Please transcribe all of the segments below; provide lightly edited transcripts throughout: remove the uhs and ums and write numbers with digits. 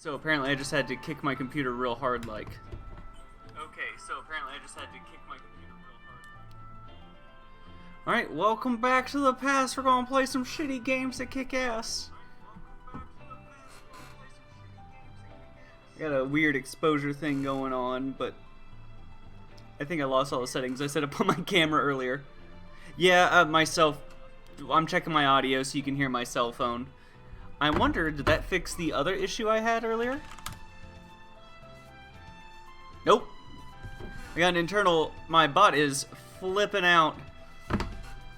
So apparently I just had to kick my computer real hard, like. Okay, so apparently I just had to kick my computer real hard. Alright, welcome back to the past. We're gonna play some shitty games that kick ass. I got a weird exposure thing going on, but I think I lost all the settings I set up on my camera earlier. Yeah, I'm checking my audio so you can hear my cell phone. I wonder, did that fix the other issue I had earlier? Nope. I got an internal, my bot is flipping out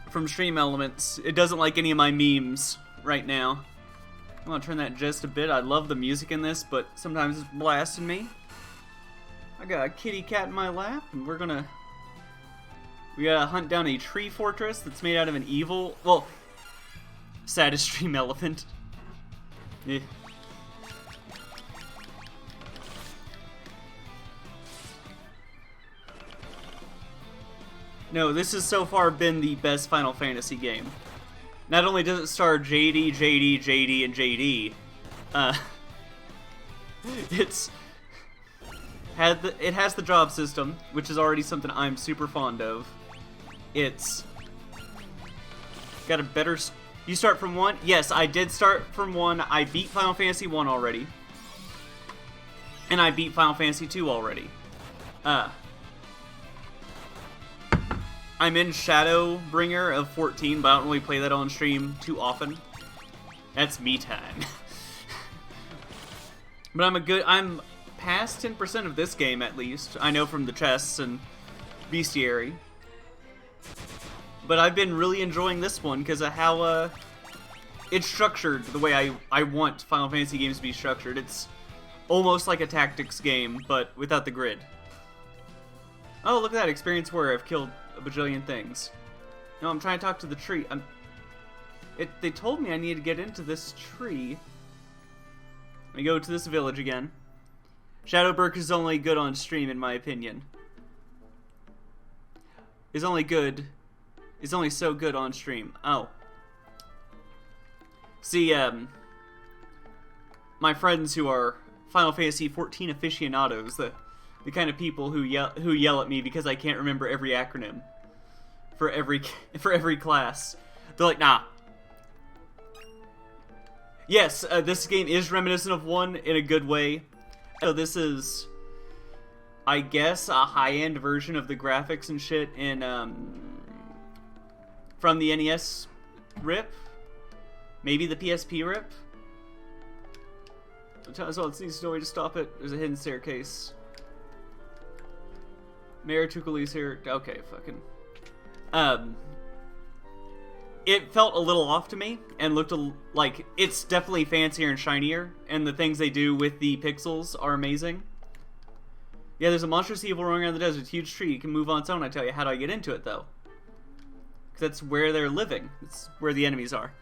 from Stream Elements. It doesn't like any of my memes right now. I'm gonna turn that just a bit. I love the music in this, but sometimes it's blasting me. I got a kitty cat in my lap, and we gotta hunt down a tree fortress that's made out of an evil, well, saddest stream elephant. Eh. No, this has so far been the best Final Fantasy game. Not only does it star JD, and JD, it has the job system, which is already something I'm super fond of. It's got a better. You start from 1? Yes, I did start from 1. I beat Final Fantasy 1 already. And I beat Final Fantasy 2 already. I'm in Shadowbringer of 14, but I don't really play that on stream too often. That's me time. But I'm past 10% of this game at least. I know from the chests and bestiary. But I've been really enjoying this one because of how it's structured the way I want Final Fantasy games to be structured. It's almost like a tactics game, but without the grid. Oh, look at that experience where I've killed a bajillion things. No, I'm trying to talk to the tree. They told me I need to get into this tree. Let me go to this village again. Shadowbringer is only good on stream, in my opinion. Is only so good on stream. Oh. See, my friends who are Final Fantasy 14 aficionados, the kind of people who yell at me because I can't remember every acronym for every class. They're like, nah. Yes, this game is reminiscent of 1 in a good way. So this is, I guess, a high-end version of the graphics and shit in from the NES rip, maybe the PSP rip. So it needs no way to stop it. There's a hidden staircase. Mayor Tukuli's here. Okay, fucking. It felt a little off to me and looked like it's definitely fancier and shinier, and the things they do with the pixels are amazing. Yeah, there's a monstrous evil roaming around the desert. Huge tree. You can move on its own. I tell you, how do I get into it though? Because that's where they're living. It's where the enemies are.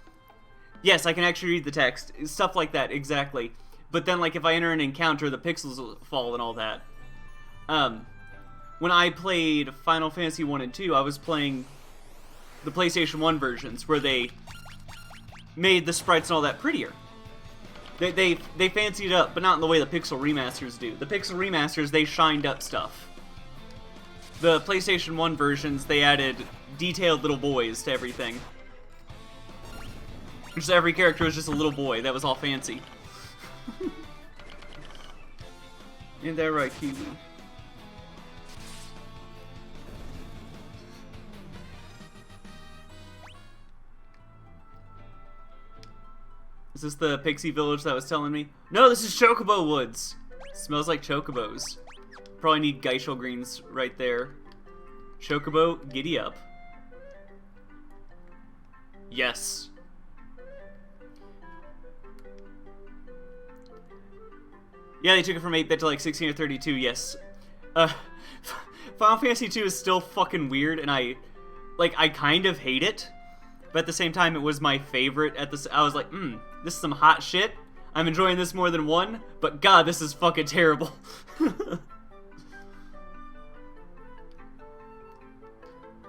Yes, I can actually read the text. Stuff like that, exactly. But then, like, if I enter an encounter, the pixels will fall and all that. When I played Final Fantasy 1 and 2, I was playing the PlayStation 1 versions, where they made the sprites and all that prettier. They fancied it up, but not in the way the Pixel remasters do. The Pixel remasters, they shined up stuff. The PlayStation 1 versions, they added detailed little boys to everything. Just every character was just a little boy. That was all fancy. Ain't that right, Kiwi? Is this the Pixie Village that was telling me? No, this is Chocobo Woods. Smells like chocobos. Probably need Geishel greens right there. Chocobo, giddy up. Yes. Yeah, they took it from 8-bit to like 16 or 32, yes. Final Fantasy 2 is still fucking weird, and I kind of hate it. But at the same time, it was my favorite I was like, this is some hot shit. I'm enjoying this more than 1, but god, this is fucking terrible.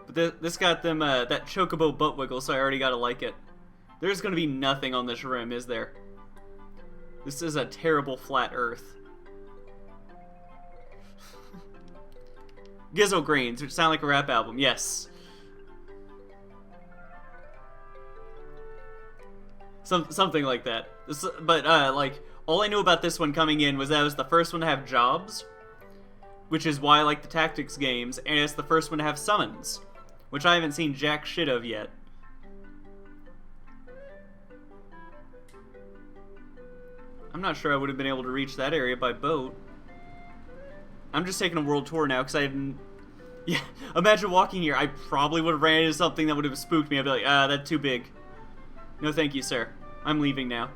But this got them, that Chocobo butt wiggle, so I already gotta like it. There's gonna be nothing on this room, is there? This is a terrible flat Earth. Gizzo Grains, which sound like a rap album. Yes. Something like that. But, like, all I knew about this one coming in was that it was the first one to have jobs, which is why I like the tactics games, and it's the first one to have summons, which I haven't seen jack shit of yet. I'm not sure I would have been able to reach that area by boat. I'm just taking a world tour now, because I haven't... Yeah, imagine walking here. I probably would have ran into something that would have spooked me. I'd be like, that's too big. No thank you, sir. I'm leaving now.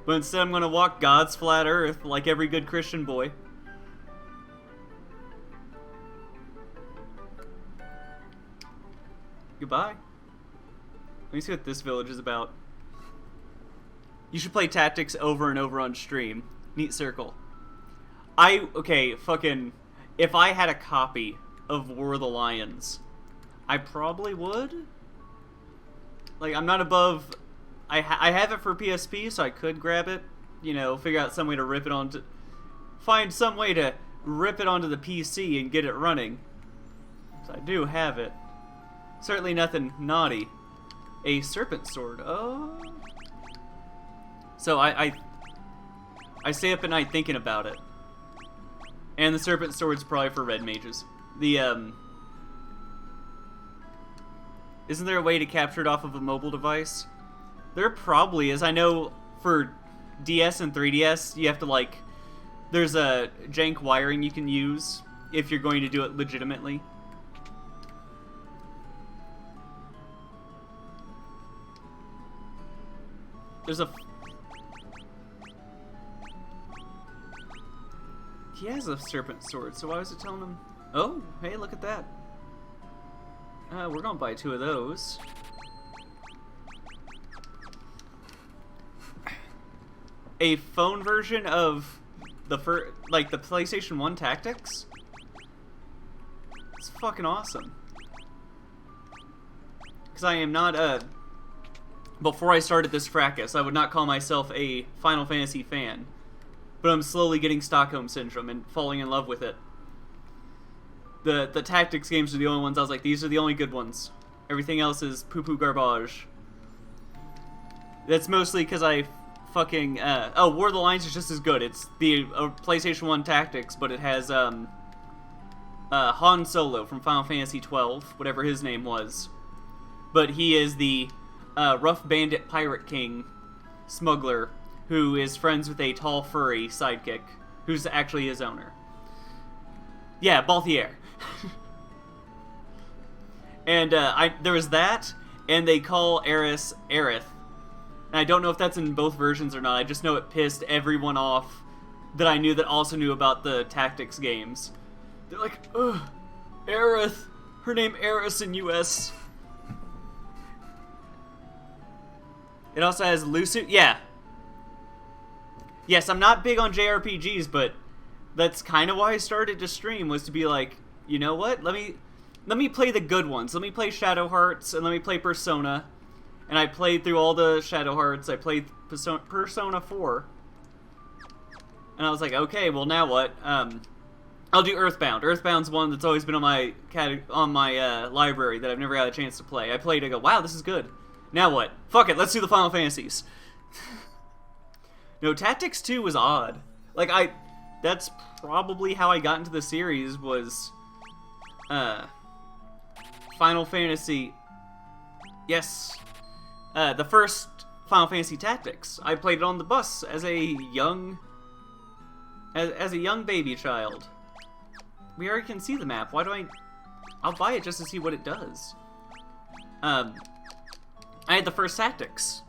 But instead I'm gonna walk God's flat earth, like every good Christian boy. Goodbye. Let me see what this village is about. You should play tactics over and over on stream. Neat circle. Okay, fucking... If I had a copy of War of the Lions, I probably would. Like, I'm not above... I have it for PSP, so I could grab it. You know, figure out some way to rip it onto... Find some way to rip it onto the PC and get it running. So I do have it. Certainly nothing naughty. A serpent sword. Oh... So I stay up at night thinking about it. And the serpent sword's probably for red mages. The, Isn't there a way to capture it off of a mobile device? There probably is. I know for DS and 3DS, you have to, like... There's a jank wiring you can use if you're going to do it legitimately. There's a... He has a serpent sword, so why was it telling him? Oh, hey, look at that. We're gonna buy 2 of those. A phone version of the the PlayStation 1 Tactics? It's fucking awesome. Because I am not, before I started this fracas, I would not call myself a Final Fantasy fan. But I'm slowly getting Stockholm Syndrome and falling in love with it. The tactics games are the only ones I was like, these are the only good ones. Everything else is poo-poo garbage. That's mostly because I fucking... oh, War of the Lions is just as good. It's the PlayStation 1 Tactics, but it has Han Solo from Final Fantasy 12, whatever his name was. But he is the rough bandit pirate king smuggler who is friends with a tall, furry sidekick, who's actually his owner. Yeah, Balthier. And there was that, and they call Eris Aerith. And I don't know if that's in both versions or not. I just know it pissed everyone off that I knew that also knew about the tactics games. They're like, ugh, Aerith. Her name Eris in US. It also has Lucy. Yeah. Yes, I'm not big on JRPGs, but that's kind of why I started to stream, was to be like, you know what? Let me play the good ones. Let me play Shadow Hearts, and let me play Persona. And I played through all the Shadow Hearts. I played Persona 4. And I was like, okay, well now what? I'll do Earthbound. Earthbound's one that's always been on my library that I've never had a chance to play. I played it, I go, wow, this is good. Now what? Fuck it, let's do the Final Fantasies. No, Tactics 2 was odd. Like, that's probably how I got into the series, was, Final Fantasy... Yes. The first Final Fantasy Tactics. I played it on the bus as a young... As a young baby child. We already can see the map. Why do I'll buy it just to see what it does. I had the first Tactics.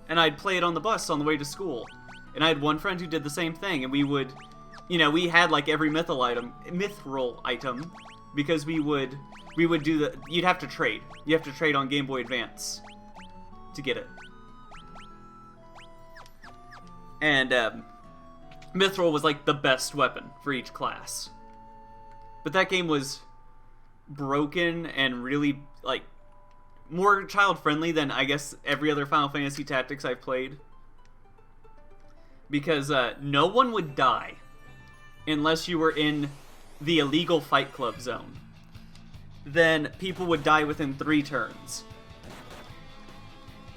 And I'd play it on the bus on the way to school. And I had one friend who did the same thing, and we would, you know, we had like every mithril item, because we would do you'd have to trade. You have to trade on Game Boy Advance to get it. And mithril was like the best weapon for each class. But that game was broken and really, like, more child-friendly than, I guess, every other Final Fantasy Tactics I've played. because no one would die unless you were in the illegal Fight Club zone. Then people would die within 3 turns.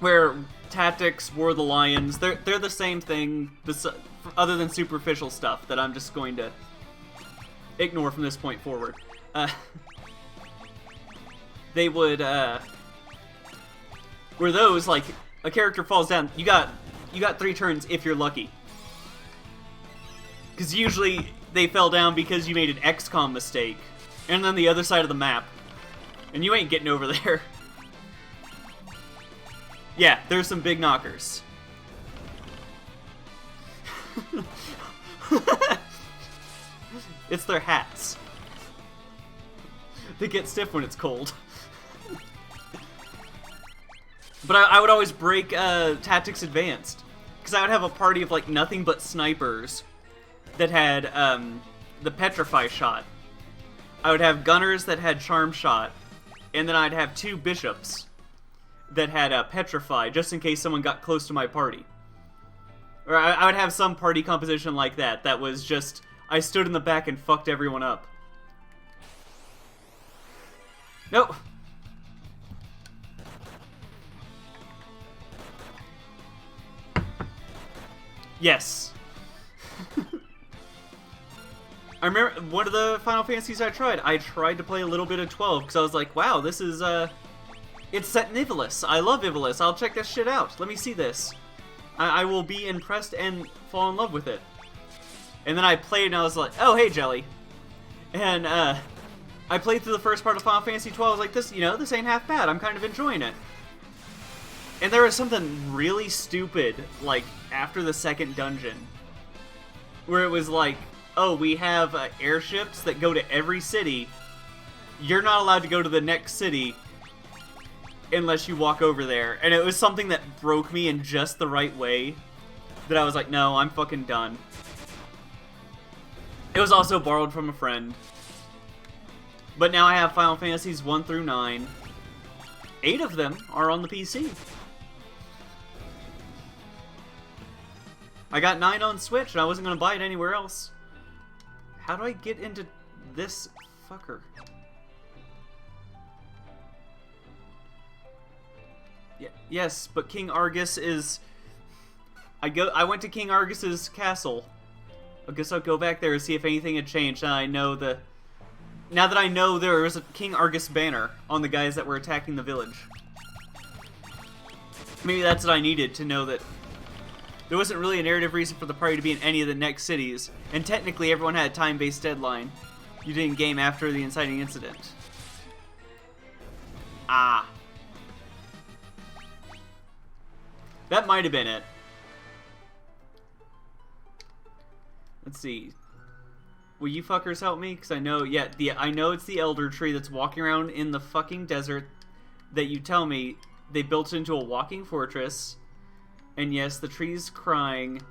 Where Tactics, War of the Lions, they're the same thing, other than superficial stuff that I'm just going to ignore from this point forward. They would, where those, like, a character falls down, you got 3 turns if you're lucky. Because usually they fell down because you made an XCOM mistake, and then the other side of the map, and you ain't getting over there. Yeah, there's some big knockers. It's their hats. They get stiff when it's cold. But I would always break Tactics Advanced, because I would have a party of like nothing but snipers that had the Petrify shot. I would have gunners that had Charm shot, and then I'd have 2 bishops that had Petrify, just in case someone got close to my party. Or I would have some party composition like that, that was just, I stood in the back and fucked everyone up. Nope. Yes. I remember one of the Final Fantasies I tried to play a little bit of 12, because I was like, wow, this is, it's set in Ivalice. I love Ivalice. I'll check this shit out. Let me see this. I will be impressed and fall in love with it. And then I played and I was like, oh, hey, Jelly. And, I played through the first part of Final Fantasy 12. I was like, this ain't half bad. I'm kind of enjoying it. And there was something really stupid, like, after the second dungeon, where it was like, oh, we have airships that go to every city. You're not allowed to go to the next city unless you walk over there. And it was something that broke me in just the right way, that I was like, no, I'm fucking done. It was also borrowed from a friend. But now I have Final Fantasies 1 through 9. 8 of them are on the PC. I got 9 on Switch, and I wasn't going to buy it anywhere else. How do I get into this fucker? Yes, but King Argus is... I went to King Argus's castle. I guess I'll go back there and see if anything had changed. Now that I know there was a King Argus banner on the guys that were attacking the village. Maybe that's what I needed to know that there wasn't really a narrative reason for the party to be in any of the next cities, and technically everyone had a time-based deadline. You didn't game after the inciting incident. Ah. That might have been it. Let's see. Will you fuckers help me? Because I know, I know it's the Elder Tree that's walking around in the fucking desert that you tell me they built it into a walking fortress. And yes, the tree's crying.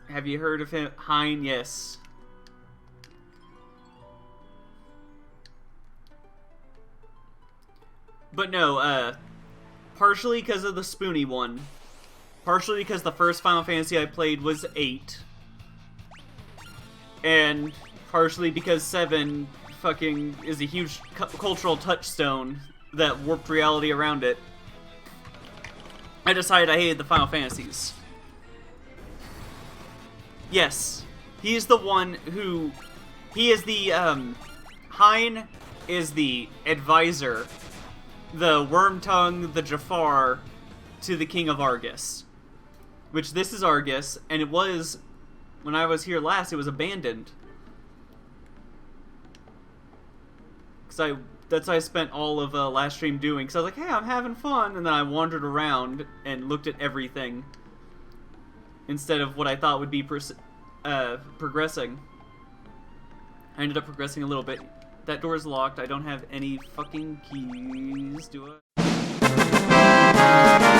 Have you heard of him? Hein, yes. But no, partially because of the Spoony one. Partially because the first Final Fantasy I played was 8. And partially because 7 fucking is a huge cultural touchstone that warped reality around it. I decided I hated the Final Fantasies. Yes, he's the one who... He is the, Hein is the advisor, the Wormtongue, the Jafar, to the King of Argus. Which, this is Argus, and it was... When I was here last, it was abandoned. Because that's what I spent all of last stream doing. Because I was like, hey, I'm having fun. And then I wandered around and looked at everything. Instead of what I thought would be progressing. I ended up progressing a little bit. That door's locked. I don't have any fucking keys, do I?